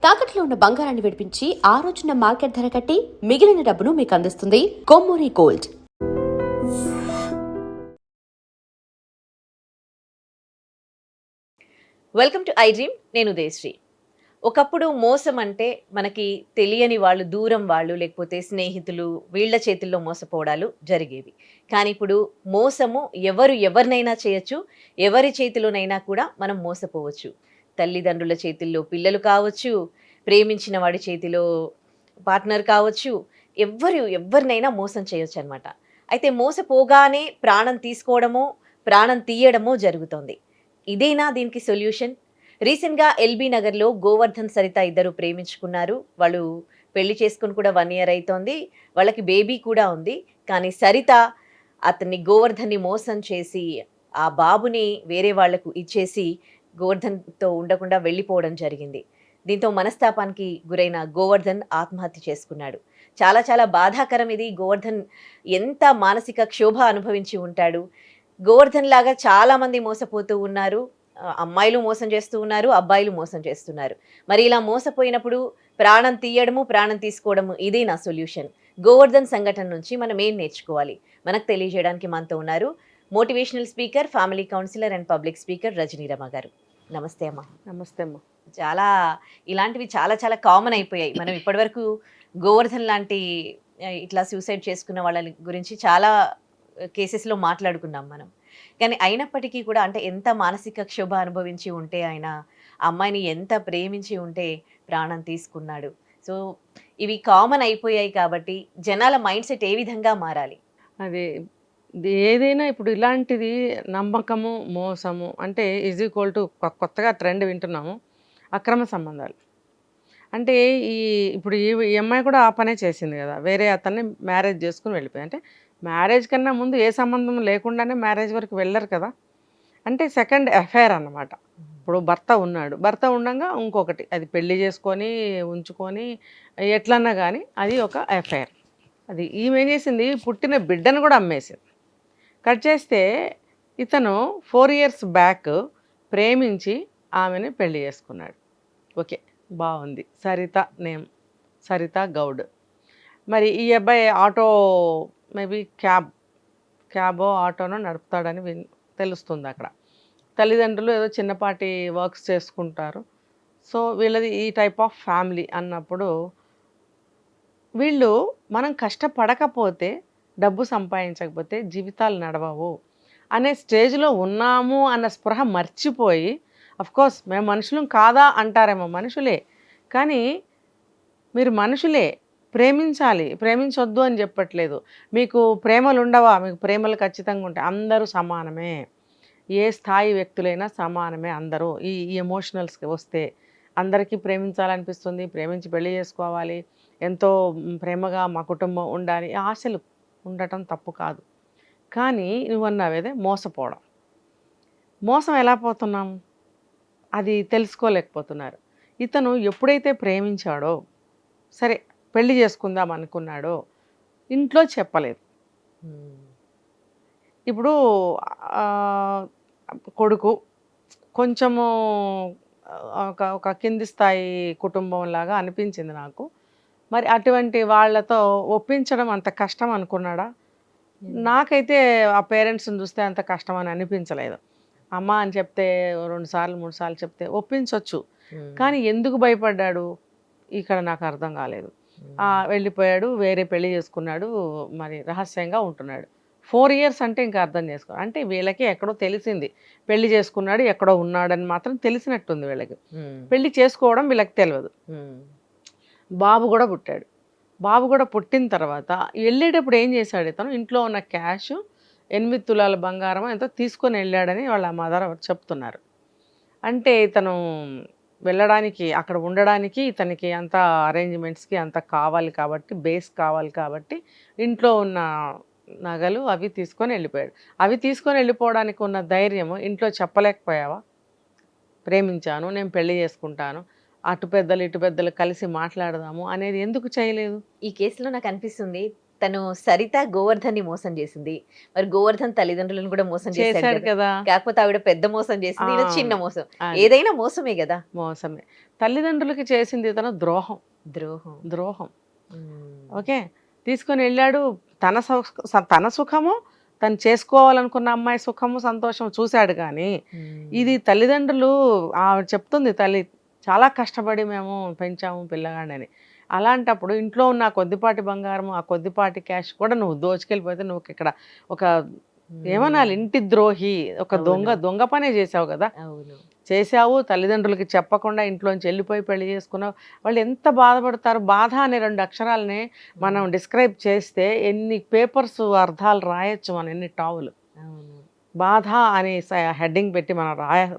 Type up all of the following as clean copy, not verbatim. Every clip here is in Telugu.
తాకట్లో ఉన్న బంగారాన్ని విడిపించి ఆ రోజున మార్కెట్ ధర కట్టి మిగిలిన డబ్బును మీకు అందిస్తుంది Kommuri gold. Welcome to I dream. నేను ఉదయశ్రీ. ఒకప్పుడు మోసం అంటే మనకి తెలియని వాళ్ళు, దూరం వాళ్ళు, లేకపోతే స్నేహితులు, వీళ్ళ చేతుల్లో మోసపోవడాలు జరిగేవి. కానీ ఇప్పుడు మోసము ఎవరినైనా చేయొచ్చు, ఎవరి చేతిలోనైనా కూడా మనం మోసపోవచ్చు. తల్లిదండ్రుల చేతుల్లో పిల్లలు కావచ్చు, ప్రేమించిన వాడి చేతిలో పార్ట్నర్ కావచ్చు, ఎవరినైనా మోసం చేయొచ్చు అనమాట. అయితే మోసపోగానే ప్రాణం తీసుకోవడమో, ప్రాణం తీయడమో జరుగుతోంది. ఇదేనా దీనికి సొల్యూషన్? రీసెంట్‌గా ఎల్బీ నగర్‌లో గోవర్ధన్, సరిత ఇద్దరు ప్రేమించుకున్నారు. వాళ్ళు పెళ్లి చేసుకొని కూడా 1 ఇయర్ అయితోంది. వాళ్ళకి బేబీ కూడా ఉంది. కానీ సరిత గోవర్ధన్‌ని మోసం చేసి, ఆ బాబుని వేరే వాళ్లకు ఇచ్చేసి గోవర్ధన్‌తో ఉండకుండా వెళ్ళిపోవడం జరిగింది. దీంతో మనస్తాపానికి గురైన గోవర్ధన్ ఆత్మహత్య చేసుకున్నాడు. చాలా చాలా బాధాకరం ఇది. గోవర్ధన్ ఎంత మానసిక క్షోభ అనుభవించి ఉంటాడు. గోవర్ధన్ లాగా చాలామంది మోసపోతూ ఉన్నారు. అమ్మాయిలు మోసం చేస్తూ ఉన్నారు, అబ్బాయిలు మోసం చేస్తున్నారు. మరి ఇలా మోసపోయినప్పుడు ప్రాణం తీయడము, ప్రాణం తీసుకోవడము ఇదే నా సొల్యూషన్. గోవర్ధన్ సంఘటన నుంచి మనం ఏం నేర్చుకోవాలి? మనకు తెలియజేయడానికి మనతో ఉన్నారు motivational speaker, family counsellor and public speaker Rajani Rama గారు. నమస్తే అమ్మ. నమస్తే అమ్మ. ఇలాంటివి చాలా చాలా కామన్ అయిపోయాయి. మనం ఇప్పటివరకు గోవర్ధన్ లాంటి ఇట్లా సూసైడ్ చేసుకున్న వాళ్ళ గురించి చాలా కేసెస్లో మాట్లాడుకున్నాం మనం. కానీ అయినప్పటికీ కూడా అంటే ఎంత మానసిక క్షోభ అనుభవించి ఉంటే ఆయన అమ్మాయిని ఎంత ప్రేమించి ఉంటే ప్రాణం తీసుకున్నాడు. సో ఇవి కామన్ అయిపోయాయి కాబట్టి జనాల మైండ్ సెట్ ఏ విధంగా మారాలి? అది ఏదైనా ఇప్పుడు ఇలాంటిది నమ్మకము, మోసము అంటే ఈజ్ ఈక్వల్ టు కొత్తగా ట్రెండ్ వింటున్నాము అక్రమ సంబంధాలు. అంటే ఇప్పుడు ఈ అమ్మాయి కూడా ఆ పనే చేసింది కదా, వేరే అతన్ని మ్యారేజ్ చేసుకుని వెళ్ళిపోయి. అంటే మ్యారేజ్ కన్నా ముందు ఏ సంబంధం లేకుండానే మ్యారేజ్ వరకు వెళ్ళరు కదా. అంటే సెకండ్ అఫైర్ అన్నమాట. ఇప్పుడు భర్త ఉన్నాడు, భర్త ఉండగా ఇంకొకటి అది పెళ్లి చేసుకొని ఉంచుకొని ఎట్లన్నా కానీ అది ఒక అఫైర్. అది ఈమె ఏం చేసింది, పుట్టిన బిడ్డను కూడా అమ్మేసింది. కట్ చేస్తే ఇతను 4 ఇయర్స్ బ్యాక్ ప్రేమించి ఆమెని పెళ్లి చేసుకున్నాడు. ఓకే, బాగుంది. సరిత నేమ్, సరిత గౌడ్. మరి ఈ అబ్బాయి ఆటో మేబీ క్యాబో ఆటోనో నడుపుతాడని తెలుస్తుంది అక్కడ. తల్లిదండ్రులు ఏదో చిన్నపాటి వర్క్స్ చేసుకుంటారు. సో వీళ్ళది ఈ టైప్ ఆఫ్ ఫ్యామిలీ అన్నప్పుడు వీళ్ళు మనం కష్టపడకపోతే, డబ్బు సంపాదించకపోతే జీవితాలు నడవవు అనే స్టేజ్లో ఉన్నాము అన్న స్పృహ మర్చిపోయి, అఫ్కోర్స్ మేము మనుషులం కాదా అంటారేమో, మనుషులే, కానీ మీరు మనుషులే, ప్రేమించాలి, ప్రేమించొద్దు అని చెప్పట్లేదు. మీకు ప్రేమలు ఉండవా? మీకు ప్రేమలు ఖచ్చితంగా ఉంటాయి. అందరూ సమానమే, ఏ స్థాయి వ్యక్తులైనా సమానమే అందరూ. ఈ ఎమోషనల్స్కి వస్తే అందరికీ ప్రేమించాలనిపిస్తుంది, ప్రేమించి పెళ్లి చేసుకోవాలి, ఎంతో ప్రేమగా మా కుటుంబం ఉండాలి, ఆశలు ఉండటం తప్పు కాదు. కానీ నువ్వన్నావేదే మోసపోవడం. మోసం ఎలా పోతున్నాం అది తెలుసుకోలేకపోతున్నారు. ఇతను ఎప్పుడైతే ప్రేమించాడో, సరే పెళ్లి చేసుకుందాం అనుకున్నాడో, ఇంట్లో చెప్పలేదు. ఇప్పుడు కొడుకు కొంచెము ఒక కింది స్థాయి కుటుంబం లాగా అనిపించింది నాకు. మరి అటువంటి వాళ్ళతో ఒప్పించడం అంత కష్టం అనుకున్నాడా? నాకైతే ఆ పేరెంట్స్ని చూస్తే అంత కష్టం అని అనిపించలేదు. అమ్మ అని చెప్తే 2 సార్లు 3 సార్లు చెప్తే ఒప్పించవచ్చు. కానీ ఎందుకు భయపడ్డాడు ఇక్కడ నాకు అర్థం కాలేదు. వెళ్ళిపోయాడు, వేరే పెళ్లి చేసుకున్నాడు, మరి రహస్యంగా ఉంటున్నాడు. 4 ఇయర్స్ అంటే ఇంకా అర్థం చేసుకో, అంటే వీళ్ళకి ఎక్కడో తెలిసింది, పెళ్లి చేసుకున్నాడు ఎక్కడో ఉన్నాడని మాత్రం తెలిసినట్టుంది వీళ్ళకి. పెళ్లి చేసుకోవడం వీళ్ళకి తెలియదు. బాబు కూడా పుట్టాడు. బాబు కూడా పుట్టిన తర్వాత వెళ్ళేటప్పుడు ఏం చేశాడు, ఇతను ఇంట్లో ఉన్న క్యాష్ 8 తులాల బంగారం ఎంతో తీసుకొని వెళ్ళాడని వాళ్ళ మదర్ చెప్తున్నారు. అంటే ఇతను వెళ్ళడానికి, అక్కడ ఉండడానికి ఇతనికి అంత అరేంజ్మెంట్స్కి అంత కావాలి కాబట్టి, బేస్ కావాలి కాబట్టి ఇంట్లో ఉన్న నగలు అవి తీసుకొని వెళ్ళిపోయాడు. అవి తీసుకొని వెళ్ళిపోవడానికి ఉన్న ధైర్యము ఇంట్లో చెప్పలేకపోయావా? ప్రేమించాను, నేను పెళ్లి చేసుకుంటాను, అటు పెద్దలు ఇటు పెద్దలు కలిసి మాట్లాడదాము అనేది ఎందుకు చేయలేదు? ఈ కేసులో నాకు అనిపిస్తుంది తను సరిత గోవర్ధన్ ని మోసం చేసింది. మరి గోవర్ధన్ తల్లిదండ్రులను కూడా మోసం చేశాడు చేశాడు కదా! కదా. కాకపోతే ఆవిడ పెద్ద మోసం చేసింది. ఈయన చిన్న మోసం. అది ఏదైనా మోసమే గదా! మోసమే. తల్లిదండ్రులకి చేసింది తను ద్రోహం. ద్రోహం. ద్రోహం. హ్మ్. ఓకే. తీసుకొని వెళ్ళాడు. తన సుఖము, తను చేసుకోవాలనుకున్న అమ్మాయి సుఖము, సంతోషం చూశాడు కానీ, ఇది తల్లిదండ్రులు ఆవిడ చెప్తుంది తల్లి, చాలా కష్టపడి మేము పెంచాము పిల్లగాడిని. అలాంటప్పుడు ఇంట్లో ఉన్న ఆ కొద్దిపాటి బంగారం, ఆ కొద్దిపాటి క్యాష్ కూడా నువ్వు దోచుకెళ్ళిపోతే నువ్వు ఇక్కడ ఒక ఏమనాలి, ఇంటి ద్రోహి, ఒక దొంగ పనే చేసావు కదా. అవును. చేసావు, తల్లిదండ్రులకి చెప్పకుండా ఇంట్లోంచి వెళ్ళిపోయి పెళ్లి చేసుకున్నావు. వాళ్ళు ఎంత బాధపడతారు. బాధ అనే 2 అక్షరాలని మనం డిస్క్రైబ్ చేస్తే ఎన్ని పేపర్స్ అర్థాలు రాయొచ్చు మనం, ఎన్ని టావులు. అవును. బాధ అని హెడ్డింగ్ పెట్టి మనం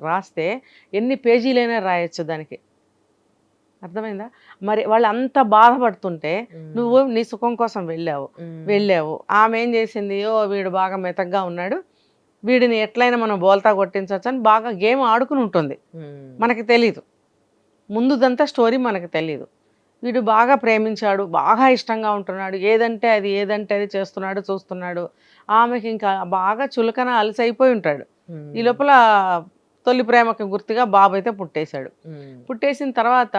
రాస్తే ఎన్ని పేజీలైనా రాయొచ్చు దానికి. అర్థమైందా? మరి వాళ్ళు అంత బాధపడుతుంటే నువ్వు నీ సుఖం కోసం వెళ్ళావు. ఆమె ఏం చేసింది, వీడు బాగా మెతగ్గా ఉన్నాడు, వీడిని ఎట్లయినా మనం బోల్తా కొట్టించవచ్చు అని బాగా గేమ్ ఆడుకుని ఉంటుంది. మనకి తెలీదు, ముందుదంతా స్టోరీ మనకు తెలీదు. వీడు బాగా ప్రేమించాడు, బాగా ఇష్టంగా ఉంటున్నాడు, ఏదంటే అది చేస్తున్నాడు, చూస్తున్నాడు. ఆమెకి ఇంకా బాగా చులకన అలసైపోయి ఉంటాడు. ఈ లోపల తొలి ప్రేమకి గుర్తుగా బాబు అయితే పుట్టేశాడు. పుట్టేసిన తర్వాత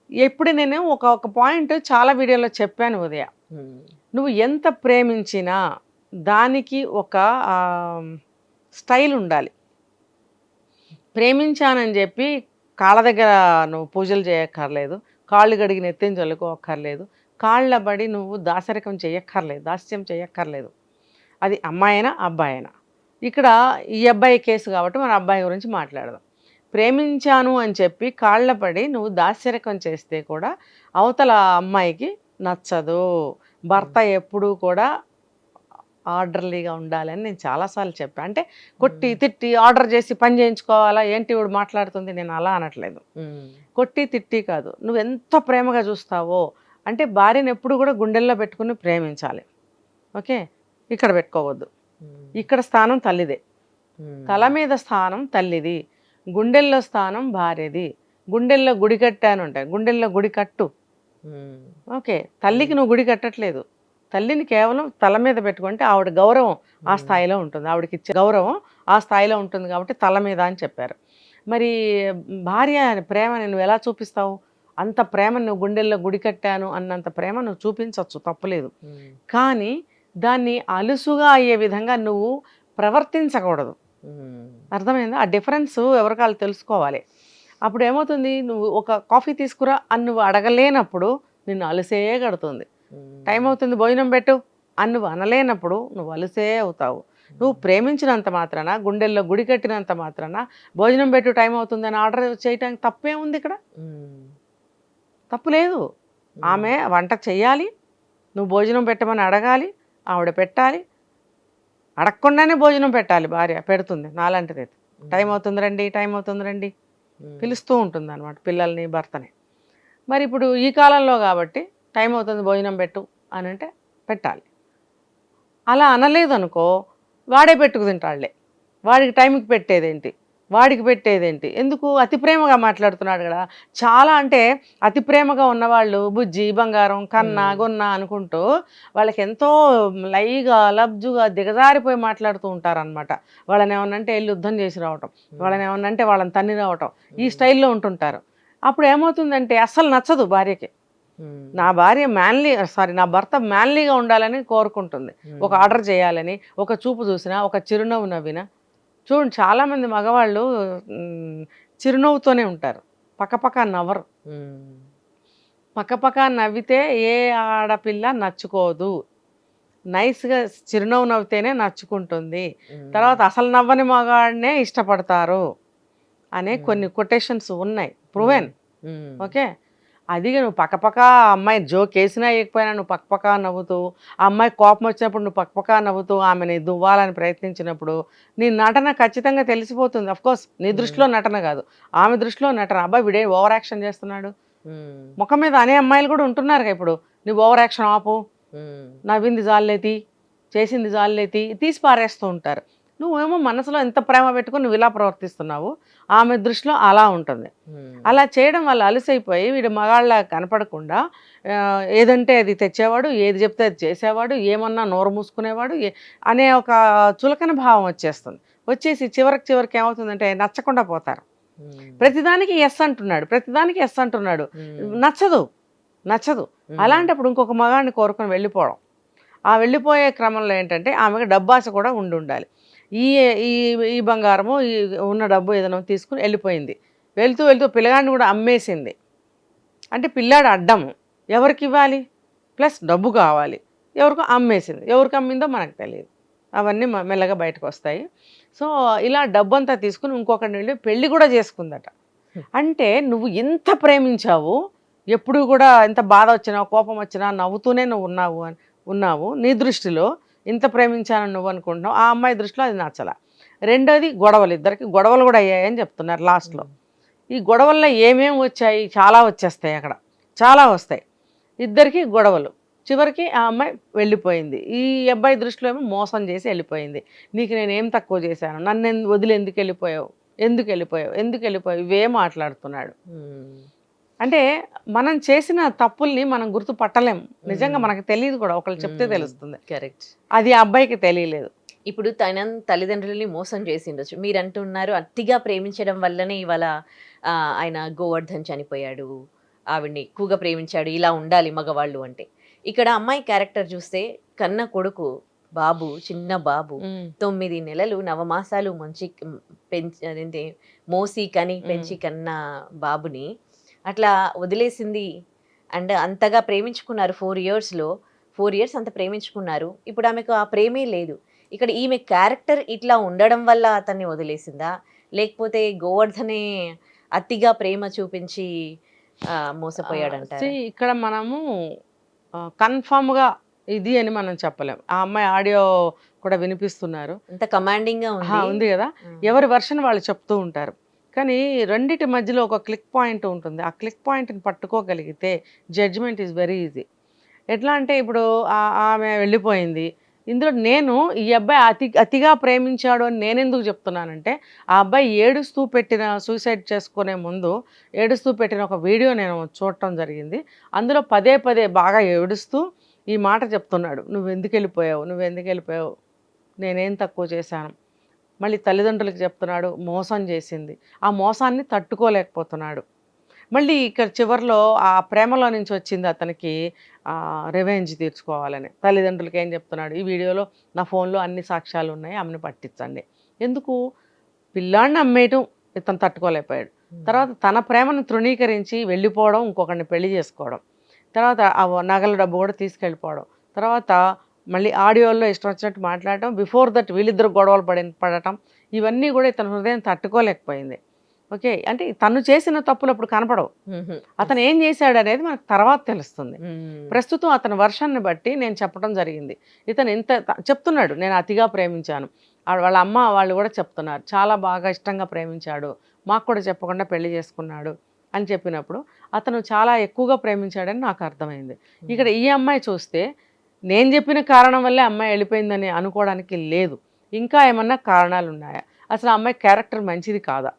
ఎప్పుడు నేను ఒక పాయింట్ చాలా వీడియోలో చెప్పాను ఉదయ, నువ్వు ఎంత ప్రేమించినా దానికి ఒక స్టైల్ ఉండాలి. ప్రేమించానని చెప్పి కాళ్ళ దగ్గర నువ్వు పూజలు చేయక్కర్లేదు, కాళ్ళు గడిగి నెత్తిని చల్లుకోక్కర్లేదు, కాళ్ళ బడి నువ్వు దాసరికం చేయక్కర్లేదు, దాస్యం చేయక్కర్లేదు. అది అమ్మాయినా అబ్బాయినా. ఇక్కడ ఈ అబ్బాయి కేసు కాబట్టి మన అబ్బాయి గురించి మాట్లాడదాం. ప్రేమించాను అని చెప్పి కాళ్ళ పడి నువ్వు దాస్యరకం చేస్తే కూడా అవతల అమ్మాయికి నచ్చదు. భర్త ఎప్పుడూ కూడా ఆర్డర్లీగా ఉండాలని నేను చాలాసార్లు చెప్పాను. అంటే కొట్టి తిట్టి ఆర్డర్ చేసి పని చేయించుకోవాలా ఏంటి ఇవిడు మాట్లాడుతుంది, నేను అలా అనట్లేదు. కొట్టి తిట్టి కాదు, నువ్వు ఎంత ప్రేమగా చూస్తావో. అంటే భార్యను ఎప్పుడు కూడా గుండెల్లో పెట్టుకుని ప్రేమించాలి. ఓకే, ఇక్కడ పెట్టుకోవద్దు. ఇక్కడ స్థానం తల్లిదే, తల మీద స్థానం తల్లిది, గుండెల్లో స్థానం భార్యది. గుండెల్లో గుడి కట్టాను ఉంటాయి, గుండెల్లో గుడి కట్టు. ఓకే, తల్లికి నువ్వు గుడి కట్టట్లేదు, తల్లిని కేవలం తల మీద పెట్టుకుంటే ఆవిడ గౌరవం ఆ స్థాయిలో ఉంటుంది, ఆవిడకి ఇచ్చే గౌరవం ఆ స్థాయిలో ఉంటుంది కాబట్టి తల మీద అని చెప్పారు. మరి భార్య ప్రేమని నువ్వు ఎలా చూపిస్తావు? అంత ప్రేమ నువ్వు గుండెల్లో గుడి కట్టాను అన్నంత ప్రేమ నువ్వు చూపించవచ్చు, తప్పులేదు. కానీ దాన్ని అలుసుగా అయ్యే విధంగా నువ్వు ప్రవర్తించకూడదు. అర్థమైందా? ఆ డిఫరెన్స్ ఎవరికాళ్ళు తెలుసుకోవాలి. అప్పుడు ఏమవుతుంది, నువ్వు ఒక కాఫీ తీసుకురా అని నువ్వు అడగలేనప్పుడు నిన్ను అలుసే కడుతుంది. టైం అవుతుంది భోజనం పెట్టు అని నువ్వు అనలేనప్పుడు నువ్వు అలుసే అవుతావు. నువ్వు ప్రేమించినంత మాత్రాన, గుండెల్లో గుడి కట్టినంత మాత్రాన భోజనం పెట్టు టైం అవుతుందని ఆర్డర్ చేయటానికి తప్పే ఉంది ఇక్కడ? తప్పు లేదు. ఆమె వంట చెయ్యాలి, నువ్వు భోజనం పెట్టమని అడగాలి, ఆవిడ పెట్టాలి. అడగకుండానే భోజనం పెట్టాలి, భార్య పెడుతుంది. నాలాంటిది టైం అవుతుంది రండి పిలుస్తూ ఉంటుంది అనమాట పిల్లల్ని, భర్తని. మరి ఇప్పుడు ఈ కాలంలో కాబట్టి టైం అవుతుంది భోజనం పెట్టు అని అంటే పెట్టాలి. అలా అనలేదు అనుకో, వాడే పెట్టుకు తింటాడులే, వాడికి టైంకి పెట్టేదేంటి, ఎందుకు? అతి ప్రేమగా మాట్లాడుతున్నాడు కదా. చాలా అంటే అతి ప్రేమగా ఉన్నవాళ్ళు బుజ్జి బంగారం కన్నా గొన్న అనుకుంటూ వాళ్ళకి ఎంతో లైగా లబ్జుగా దిగజారిపోయి మాట్లాడుతూ ఉంటారనమాట. వాళ్ళని ఏమన్నంటే వెళ్ళి యుద్ధం చేసి రావటం, వాళ్ళని ఏమన్నంటే వాళ్ళని తన్ని రావటం, ఈ స్టైల్లో ఉంటుంటారు. అప్పుడు ఏమవుతుందంటే అస్సలు నచ్చదు భార్యకి. నా భర్త మ్యాన్లీగా ఉండాలని కోరుకుంటుంది. ఒక ఆర్డర్ చేయాలని, ఒక చూపు చూసినా, ఒక చిరునవ్వు నవ్వినా. చూడండి, చాలామంది మగవాళ్ళు చిరునవ్వుతోనే ఉంటారు, పక్కపక్క నవ్వరు. పక్కపక్క నవ్వితే ఏ ఆడపిల్ల నచ్చుకోదు. నైస్గా చిరునవ్వు నవ్వితేనే నచ్చుకుంటుంది. తర్వాత అసలు నవ్వని మగాడినే ఇష్టపడతారు అనే కొన్ని కొటేషన్స్ ఉన్నాయి, ప్రూవెన్. ఓకే, అది నువ్వు పక్కపక్క అమ్మాయి జోక్ వేసినా వేయకపోయినా నువ్వు పక్కపక్క నవ్వుతూ, ఆ అమ్మాయి కోపం వచ్చినప్పుడు నువ్వు పక్కపక్క నవ్వుతూ ఆమెని దువ్వాలని ప్రయత్నించినప్పుడు నీ నటన ఖచ్చితంగా తెలిసిపోతుంది. అఫ్కోర్స్ నీ దృష్టిలో నటన కాదు, ఆమె దృష్టిలో నటన. అబ్బాయి వీడే ఓవర్ యాక్షన్ చేస్తున్నాడు, ముఖం మీద అనే అమ్మాయిలు కూడా ఉంటున్నారు ఇప్పుడు. నువ్వు ఓవర్ యాక్షన్ ఆపు, నవ్వింది జాలేతి, చేసింది జాలేతి తీసి పారేస్తూ ఉంటారు. నువ్వేమో మనసులో ఎంత ప్రేమ పెట్టుకుని నువ్వు ఇలా ప్రవర్తిస్తున్నావు, ఆమె దృష్టిలో అలా ఉంటుంది. అలా చేయడం వల్ల అలసైపోయి వీడు మగాళ్ళ కనపడకుండా ఏదంటే అది తెచ్చేవాడు, ఏది చెప్తే అది చేసేవాడు, ఏమన్నా నోరు మూసుకునేవాడు అనే ఒక చులకన భావం వచ్చేస్తుంది. వచ్చేసి చివరికి ఏమవుతుందంటే నచ్చకుండా పోతారు. ప్రతిదానికి ఎస్ అంటున్నాడు, నచ్చదు. అలాంటప్పుడు ఇంకొక మగాడిని కోరుకొని వెళ్ళిపోవడం. ఆ వెళ్ళిపోయే క్రమంలో ఏంటంటే ఆమెకు డబ్బాస కూడా ఉండాలి. ఈ ఈ ఈ బంగారము ఈ ఉన్న డబ్బు ఏదైనా తీసుకుని వెళ్ళిపోయింది. వెళ్తూ పిల్లగాడిని కూడా అమ్మేసింది. అంటే పిల్లాడు అడ్డము, ఎవరికి ఇవ్వాలి, ప్లస్ డబ్బు కావాలి, ఎవరికో అమ్మేసింది. ఎవరికి అమ్మిందో మనకు తెలియదు. అవన్నీ మెల్లగా బయటకు వస్తాయి. సో ఇలా డబ్బంతా తీసుకుని ఇంకొకరిని వెళ్ళి పెళ్ళి కూడా చేసుకుందట. అంటే నువ్వు ఎంత ప్రేమించావు, ఎప్పుడు కూడా ఎంత బాధ వచ్చినా కోపం వచ్చినా నవ్వుతూనే నువ్వు ఉన్నావు. నీ దృష్టిలో ఇంత ప్రేమించానని నువ్వు అనుకుంటున్నావు, ఆ అమ్మాయి దృష్టిలో అది నచ్చల. రెండోది గొడవలు, ఇద్దరికి గొడవలు కూడా అయ్యాయని చెప్తున్నారు లాస్ట్లో. ఈ గొడవల్లో ఏమేమి వచ్చాయి, చాలా వచ్చేస్తాయి, అక్కడ చాలా వస్తాయి. ఇద్దరికి గొడవలు, చివరికి ఆ అమ్మాయి వెళ్ళిపోయింది. ఈ అబ్బాయి దృష్టిలో ఏమో మోసం చేసి వెళ్ళిపోయింది. నీకు నేను ఏం తక్కువ చేశాను, నన్ను వదిలి ఎందుకు వెళ్ళిపోయావు ఇవే మాట్లాడుతున్నాడు. అంటే మనం చేసిన తప్పుల్ని మనం గుర్తు పట్టలేం, నిజంగా మనకు తెలియదు కూడా, ఒకళ్ళు చెప్తే తెలుస్తుంది. కరెక్ట్. అది ఆ అబ్బాయికి తెలియలేదు. ఇప్పుడు తన తల్లిదండ్రులని మోసం చేసి ఉండొచ్చు, మీరు అంటున్నారు అతిగా ప్రేమించడం వల్లనే ఇవాళ ఆయన గోవర్ధన్ చనిపోయాడు, ఆవిడ్ని ఎక్కువగా ప్రేమించాడు, ఇలా ఉండాలి మగవాళ్ళు అంటే. ఇక్కడ అమ్మాయి క్యారెక్టర్ చూస్తే కన్న కొడుకు బాబు, చిన్న బాబు 9 నెలలు నవమాసాలు అదేంటి మోసి కని పెంచి కన్న బాబుని అట్లా వదిలేసింది. అండ్ అంతగా ప్రేమించుకున్నారు 4 yearsలో, 4 years అంత ప్రేమించుకున్నారు. ఇప్పుడు ఆమెకు ఆ ప్రేమే లేదు. ఇక్కడ ఈమె క్యారెక్టర్ ఇట్లా ఉండడం వల్ల అతన్ని వదిలేసిందా, లేకపోతే గోవర్ధనే అతిగా ప్రేమ చూపించి మోసపోయాడంటారా? ఇక్కడ మనము కన్ఫామ్గా ఇది అని మనం చెప్పలేం. ఆ అమ్మాయి ఆడియో కూడా వినిపిస్తున్నారు, అంత కమాండింగ్ గా ఉంది కదా, ఎవరి వర్షన్ వాళ్ళు చెప్తూ ఉంటారు. కానీ రెండిటి మధ్యలో ఒక క్లిక్ పాయింట్ ఉంటుంది. ఆ క్లిక్ పాయింట్ని పట్టుకోగలిగితే జడ్జ్మెంట్ ఈజ్ వెరీ ఈజీ. ఎట్లా అంటే ఇప్పుడు ఆమె వెళ్ళిపోయింది, ఇందులో నేను ఈ అబ్బాయి అతిగా ప్రేమించాడు అని నేనెందుకు చెప్తున్నానంటే, ఆ అబ్బాయి సూసైడ్ చేసుకునే ముందు ఏడుస్తూ పెట్టిన ఒక వీడియో నేను చూడటం జరిగింది. అందులో పదే బాగా ఏడుస్తూ ఈ మాట చెప్తున్నాడు, నువ్వు ఎందుకు వెళ్ళిపోయావు, నేనేం తక్కువ చేశాను. మళ్ళీ తల్లిదండ్రులకు చెప్తున్నాడు, మోసం చేసింది, ఆ మోసాన్ని తట్టుకోలేకపోతున్నాడు. మళ్ళీ ఇక్కడ చివరిలో ఆ ప్రేమలో నుంచి వచ్చింది అతనికి రివెంజ్ తీర్చుకోవాలని. తల్లిదండ్రులకి ఏం చెప్తున్నాడు, ఈ వీడియోలో నా ఫోన్లో అన్ని సాక్ష్యాలు ఉన్నాయి, ఆమెను పట్టించండి. ఎందుకు, పిల్లాడిని అమ్మేయటం ఇతను తట్టుకోలేకపోయాడు. తర్వాత తన ప్రేమను తృణీకరించి వెళ్ళిపోవడం, ఇంకొకరిని పెళ్లి చేసుకోవడం, తర్వాత ఆ నగల డబ్బు కూడా తీసుకెళ్ళిపోవడం, తర్వాత మళ్ళీ ఆడియోలో ఇష్టం వచ్చినట్టు మాట్లాడటం, బిఫోర్ దట్ వీళ్ళిద్దరు గొడవలు పడటం, ఇవన్నీ కూడా ఇతని హృదయం తట్టుకోలేకపోయింది. ఓకే, అంటే తను చేసిన తప్పులు అప్పుడు కనపడవు, అతను ఏం చేశాడు అనేది మనకు తర్వాత తెలుస్తుంది. ప్రస్తుతం అతని వర్షాన్ని బట్టి నేను చెప్పడం జరిగింది. ఇతను ఎంత చెప్తున్నాడు, నేను అతిగా ప్రేమించాను, వాళ్ళ అమ్మ వాళ్ళు కూడా చెప్తున్నారు, చాలా బాగా ఇష్టంగా ప్రేమించాడు, మాకు కూడా చెప్పకుండా పెళ్లి చేసుకున్నాడు అని చెప్పినప్పుడు అతను చాలా ఎక్కువగా ప్రేమించాడని నాకు అర్థమైంది. ఇక్కడ ఈ అమ్మాయి చూస్తే నేను చెప్పిన కారణం వల్లే అమ్మాయి వెళ్ళిపోయిందని అనుకోవడానికి లేదు, ఇంకా ఏమన్నా కారణాలు ఉన్నాయా, అసలు ఆ అమ్మాయి క్యారెక్టర్ మంచిది కాదా.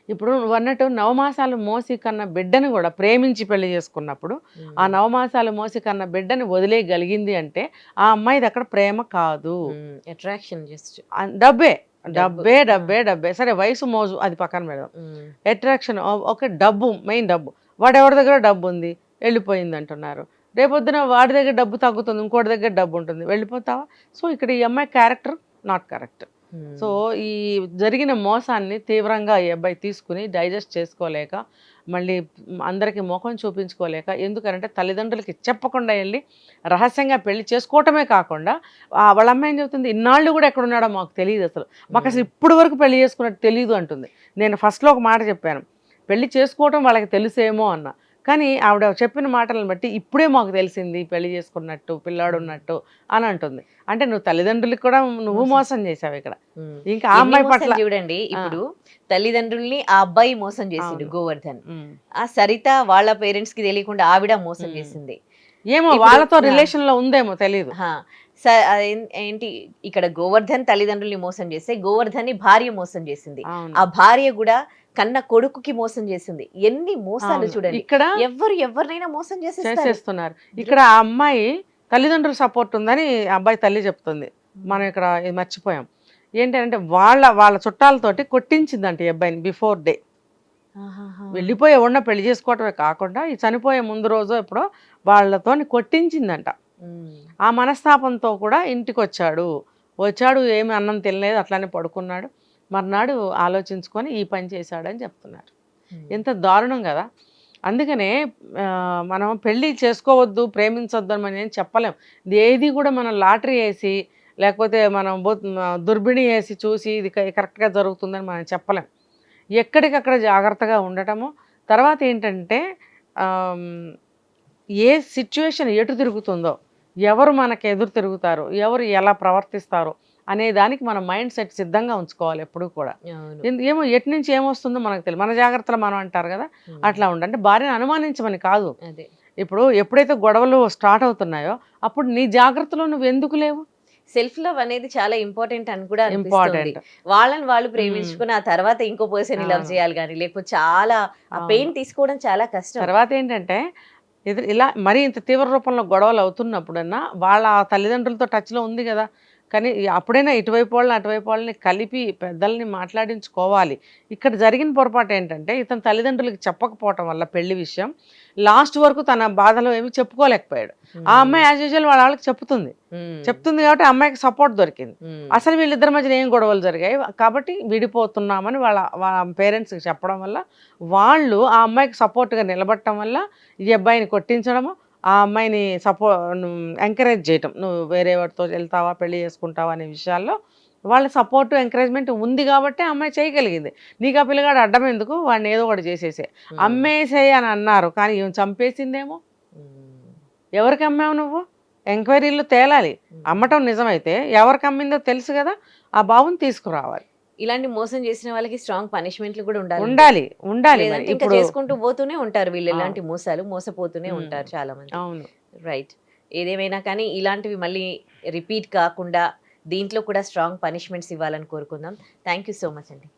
ఇప్పుడు నువ్వు అన్నట్టు నవమాసాలు మోసి కన్న బిడ్డను కూడా ప్రేమించి పెళ్లి చేసుకున్నప్పుడు ఆ నవమాసాలు మోసి కన్న బిడ్డని వదిలేయగలిగింది అంటే ఆ అమ్మాయిది అక్కడ ప్రేమ కాదు, అట్రాక్షన్, డబ్బే. సరే వయసు మోజు అది పక్కన పెడదాం, అట్రాక్షన్ ఓకే, డబ్బు మెయిన్, డబ్బు. వాడెవరి దగ్గర డబ్బు ఉంది, వెళ్ళిపోయింది అంటున్నారు. రేపొద్దున వాడి దగ్గర డబ్బు తగ్గుతుంది, ఇంకోటి దగ్గర డబ్బు ఉంటుంది, వెళ్ళిపోతావా. సో ఇక్కడ ఈ అమ్మాయి క్యారెక్టర్ నాట్ కరెక్ట్. సో ఈ జరిగిన మోసాన్ని తీవ్రంగా ఈ అబ్బాయి తీసుకుని డైజెస్ట్ చేసుకోలేక, మళ్ళీ అందరికీ ముఖం చూపించుకోలేక, ఎందుకంటే తల్లిదండ్రులకి చెప్పకుండా వెళ్ళి రహస్యంగా పెళ్లి చేసుకోవటమే కాకుండా వాళ్ళ అమ్మాయి ఏం చెబుతుంది, ఇన్నాళ్ళు కూడా ఎక్కడున్నాడో మాకు తెలియదు, మాకు అసలు ఇప్పుడు వరకు పెళ్లి చేసుకున్నట్టు తెలియదు అంటుంది. నేను ఫస్ట్లో ఒక మాట చెప్పాను, పెళ్లి చేసుకోవటం వాళ్ళకి తెలుసేమో అన్న, కానీ ఆవిడ చెప్పిన మాటలను బట్టి ఇప్పుడే మాకు తెలిసింది పెళ్లి చేసుకున్నట్టు, పిల్లాడు ఉన్నట్టు అని అంటుంది. అంటే నువ్వు తల్లిదండ్రులకు కూడా నువ్వు మోసం చేసావు ఇక్కడ. ఇంకా ఆ అమ్మాయి పట్ల చూడండి, ఇప్పుడు తల్లిదండ్రుల్ని ఆ అబ్బాయి మోసం చేసిండు గోవర్ధన్, ఆ సరిత వాళ్ళ పేరెంట్స్ కి తెలియకుండా ఆవిడ మోసం చేసింది. ఏమో వాళ్ళతో రిలేషన్ లో ఉందేమో తెలియదు. ఏంటి ఇక్కడ గోవర్ధన్ తల్లిదండ్రుల్ని మోసం చేస్తే గోవర్ధన్ని భార్య మోసం చేసింది. అవును. ఆ భార్య కూడా కన్న కొడుకుకి మోసం చేసింది. ఎన్ని మోసాలు అవును. చూడండి. ఇక్కడ ఎవరినైనా మోసం చేసేస్తారు. చేసేస్తున్నారు. ఇక్కడ ఆ అమ్మాయి తల్లిదండ్రుల సపోర్ట్ ఉందని ఆ అబ్బాయి తల్లి చెప్తుంది. మనం ఇక్కడ ఇది మర్చిపోయాం. ఏంటంటే వాళ్ళ చుట్టాలతోటి కొట్టించిందంట ఈ అబ్బాయిని బిఫోర్ డే. ఆహాహా. వెళ్ళిపోయి ఎవడన్నా పెళ్లి చేసుకోవటమే కాకుండా ఈ చనిపోయే ముందు రోజు ఎప్పుడో వాళ్ళతో కొట్టించిందంట. ఉమ్. ఆ మనస్తాపంతో కూడా ఇంటికి వచ్చాడు ఏమి అన్నం తినలేదు, అట్లానే పడుకున్నాడు. మర్నాడు ఆలోచించుకొని ఈ పని చేశాడని చెప్తున్నారు. ఎంత దారుణం కదా. అందుకనే మనం పెళ్ళి చేసుకోవద్దు, ప్రేమించొద్దు అని మనం ఏం చెప్పలేం. ఇది ఏది కూడా మనం లాటరీ వేసి లేకపోతే మనం దుర్బిణి వేసి చూసి ఇది కరెక్ట్గా జరుగుతుందని మనం చెప్పలేం. ఎక్కడికక్కడ జాగ్రత్తగా ఉండటము. తర్వాత ఏంటంటే ఏ సిచ్యువేషన్ ఎటు తిరుగుతుందో, ఎవరు మనకు ఎదురు తిరుగుతారు, ఎవరు ఎలా ప్రవర్తిస్తారు అనే దానికి మన మైండ్ సెట్ సిద్ధంగా ఉంచుకోవాలి ఎప్పుడు కూడా. అవును. ఏమో ఎటు నుంచి ఏమొస్తుందో మనకు తెలియదు. మన జాగ్రత్తలు మనం అంటారు కదా, అట్లా ఉండి. అంటే భార్యను అనుమానించమని కాదు. అదే ఇప్పుడు ఎప్పుడైతే గొడవలు స్టార్ట్ అవుతున్నాయో అప్పుడు నీ జాగ్రత్తలో నువ్వు ఎందుకు లేవు? సెల్ఫ్ లవ్ అనేది చాలా ఇంపార్టెంట్ అని కూడా అనిపిస్తుంది. ఇంపార్టెంట్. వాళ్ళని వాళ్ళు ప్రేమించుకుని ఆ తర్వాత ఇంకో పర్సన్ లవ్ అవును. చేయాలి కానీ, లేకపోతే చాలా ఆ పెయిన్ తీసుకోవడం చాలా కష్టం. తర్వాత ఏంటంటే ఇలా మరీ ఇంత తీవ్ర రూపంలో గొడవలు అవుతున్నప్పుడన్నా వాళ్ళ తల్లిదండ్రులతో టచ్లో ఉంది కదా, కానీ అప్పుడైనా ఇటువైపు వాళ్ళని అటువైపు వాళ్ళని కలిపి పెద్దల్ని మాట్లాడించుకోవాలి. ఇక్కడ జరిగిన పొరపాటు ఏంటంటే ఇతని తల్లిదండ్రులకి చెప్పకపోవటం వల్ల పెళ్లి విషయం లాస్ట్ వరకు తన బాధలో ఏమి చెప్పుకోలేకపోయాడు. ఆ అమ్మాయి యాజ్ యూజువల్ వాళ్ళకి చెప్తుంది కాబట్టి ఆ అమ్మాయికి సపోర్ట్ దొరికింది. అసలు వీళ్ళిద్దరి మధ్యన ఏం గొడవలు జరిగాయి కాబట్టి విడిపోతున్నామని వాళ్ళ పేరెంట్స్కి చెప్పడం వల్ల వాళ్ళు ఆ అమ్మాయికి సపోర్ట్గా నిలబడటం వల్ల ఈ అబ్బాయిని కొట్టించడము, ఆ అమ్మాయిని ఎంకరేజ్ చేయటం, నువ్వు వేరే వాడితో వెళ్తావా, పెళ్లి చేసుకుంటావా అనే విషయాల్లో వాళ్ళ సపోర్టు ఎంకరేజ్మెంట్ ఉంది కాబట్టి అమ్మాయి చేయగలిగింది. నీకు ఆ పిల్లగాడు అడ్డం ఎందుకు, వాడిని ఏదో ఒకటి చేసేసే అమ్మేసేయి అని అన్నారు, కానీ ఈమె చంపేసిందేమో. ఎవరికి అమ్మావు నువ్వు? ఎంక్వైరీలో తేలాలి. అమ్మటం నిజమైతే ఎవరికి అమ్మిందో తెలుసు కదా, ఆ బాబుని తీసుకురావాలి. ఇలాంటి మోసం చేసిన వాళ్ళకి స్ట్రాంగ్ పనిష్మెంట్లు కూడా ఉండాలి. ఉండాలి. లేదంటే ఇంకా ఇప్పుడు చేసుకుంటూ పోతూనే ఉంటారు వీళ్ళు. ఇలాంటి మోసాలు మోసపోతూనే ఉంటారు చాలా మంది. అవును. రైట్. ఏదేమైనా కానీ ఇలాంటివి మళ్ళీ రిపీట్ కాకుండా దీంట్లో కూడా స్ట్రాంగ్ పనిష్మెంట్స్ ఇవ్వాలని కోరుకుందాం. థ్యాంక్ యూ సో మచ్ అండి.